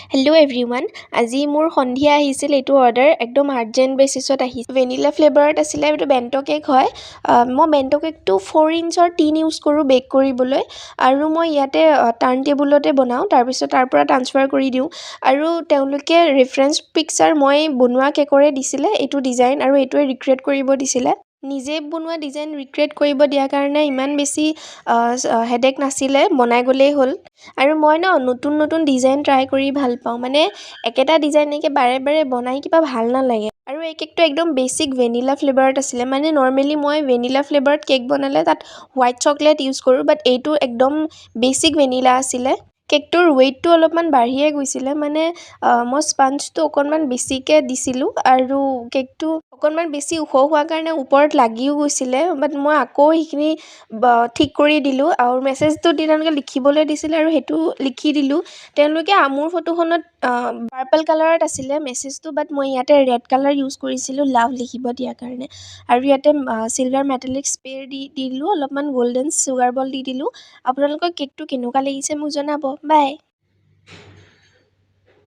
Hello' everyone. আজি মোৰ সন্ধিয়া আহিছিল এইটো অৰ্ডাৰ একদম আৰ্জেণ্ট বেচিছত আহিছিল। ভেনিলা ফ্লেভাৰত আছিলে, এইটো বেণ্ট' কেক হয়। মই বেণ্ট' কেকটো 4 ইঞ্চৰ টিন ইউজ কৰোঁ বেক কৰিবলৈ আৰু মই ইয়াতে টাৰ্ণ টেবুলতে বনাওঁ, তাৰপিছত তাৰ পৰা ট্ৰান্সফাৰ কৰি দিওঁ আৰু তেওঁলোকে ৰেফাৰেঞ্চ পিকচাৰ মই বনোৱা কেকৰে দিছিলে এইটো ডিজাইন আৰু এইটোৱে ৰিক্ৰিয়েট কৰিব দিছিলে। নিজে বনোৱা ডিজাইন ৰিক্ৰিয়েট কৰিব দিয়াৰ কাৰণে ইমান বেছি হেডেক নাছিলে, বনাই গ'লেই হ'ল। আৰু মই নতুন নতুন ডিজাইন ট্ৰাই কৰি ভাল পাওঁ, মানে একেটা ডিজাইনকে বাৰে বাৰে বনাই কিবা ভাল নালাগে। আৰু এই কেকটো একদম বেছিক ভেনিলা ফ্লেভাৰত আছিলে, মানে নৰ্মেলি মই ভেনিলা ফ্লেভাৰত কেক বনালে তাত হোৱাইট চকলেট ইউজ কৰোঁ, বাট এইটো একদম বেছিক ভেনিলা আছিলে। কেকটোৰ ৱেইটটো অলপমান বাঢ়িয়ে গৈছিলে, মানে মই স্পঞ্জটো অকণমান বেছিকৈ দিছিলোঁ আৰু কেকটো অকণমান বেছি ওখ হোৱাৰ কাৰণে ওপৰত লাগিও গৈছিলে, বাট মই আকৌ সেইখিনি ঠিক কৰি দিলোঁ আৰু মেছেজটো দি তেওঁলোকে লিখিবলৈ দিছিলে আৰু সেইটো লিখি দিলোঁ। তেওঁলোকে মোৰ ফটোখনত পাৰ্পল কালাৰত আছিলে মেছেজটো, বাট মই ইয়াতে ৰেড কালাৰ ইউজ কৰিছিলোঁ লাভ লিখিব দিয়াৰ কাৰণে। আৰু ইয়াতে চিলভাৰ মেটালিক স্পেৰ দি দিলোঁ, অলপমান গল্ডেন চুগাৰ বল দি দিলোঁ। আপোনালোকৰ কেকটো কেনেকুৱা লাগিছে মোক জনাব। বাই।